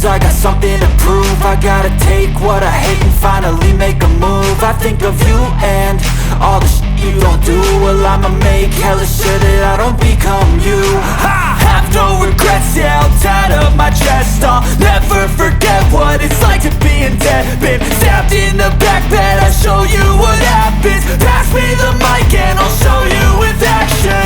I got something to prove. I gotta take what I hate and finally make a move. I think of you and all the shit you don't do. Well, I'ma make hella sure that I don't become you. I have no regrets, yeah, I'll tie up my chest. I'll never forget what it's like to be in debt. Been stabbed in the back bed, I'll show you what happens. Pass me the mic and I'll show you with action.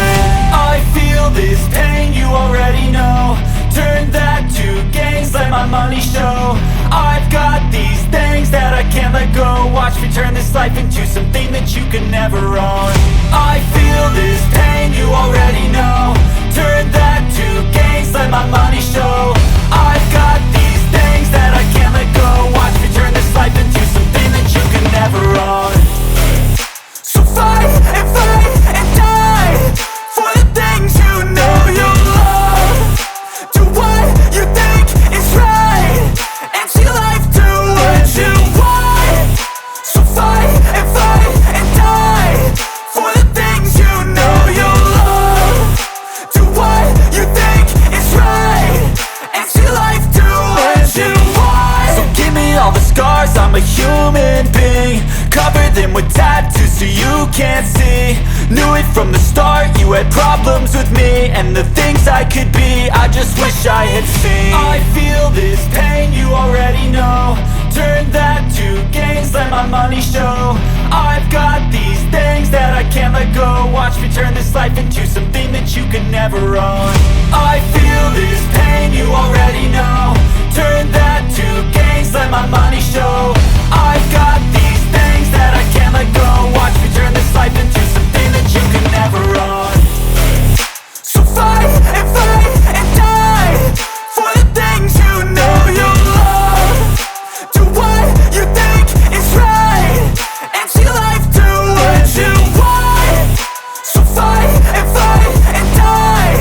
I feel this pain, you already know. Turn that to gains, let my money show. I've got these things that I can't let go. Watch me turn this life into something that you can never own. I feel this pain, you already know. Turn that to gains, let my money show. I've got these things that I can't let go. Watch me turn this life into something that you can never own. So fight and die for the things you know you love. Do what you think is right and see life do what you want. So fight and die for the things you know you love. Do what you think is right and see life do what you want. So give me all the scars, I'm a human being. Cover them with tattoos so you can't see. Knew it from the start, you had problems with me and the things I could be, I just wish I had seen. I feel this pain, you already know. Turn that to gains, let my money show. I've got these things that I can't let go. Watch me turn this life into something that you can never own. I feel this pain, you already know. Turn that to gains, let my money show. I've got these things that I can't let go. Watch me turn this life into something that you can never own. So fight and die for the things you know you love. Do what you think is right and see life do what you want. So fight and die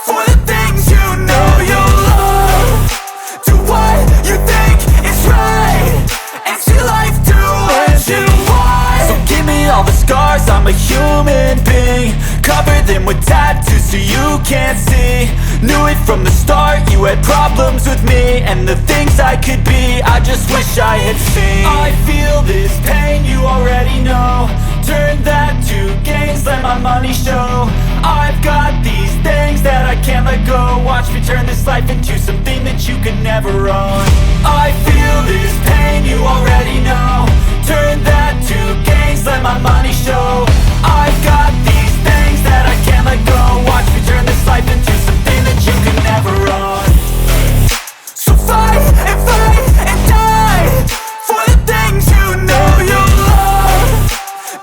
for the things you know you love. Do what you think is right and see life do what you want. So give me all the scars, I'm a human being. Cover them with tattoos so you can't see. Knew it from the start, you had problems with me and the things I could be, I just wish I had seen. I feel this pain, you already know. Turn that to gains, let my money show. I've got these things that I can't let go. Watch me turn this life into something that you can never own. I feel this pain, you already know. Turn that to gains, let my money show. I've got these things that I can't let go. Watch me turn this life into something that you can never own. So fight and die for the things you know you love.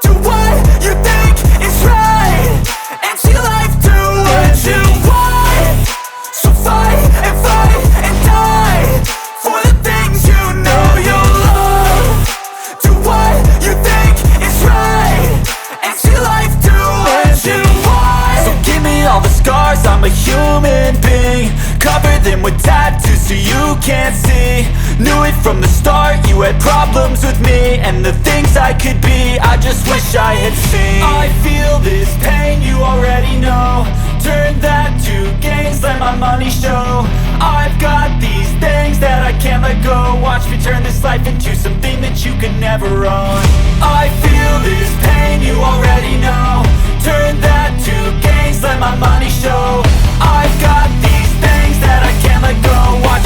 Do what you think is right and see life do what you want. So fight and die for the things you know you love. Do what you think is right and see life do what you want. So give me all the scars, I'm a human being. Cover them with tattoos so you can't see. Knew it from the start, you had problems with me and the things I could be, I just wish I had seen. I feel this pain, you already know. Turn that to gains, let my money show. I've got these things that I can't let go. Watch me turn this life into something that you can never own. I feel this pain, you already know. Turn that to gains, let my money show. I've got these things that I can't let go. Watch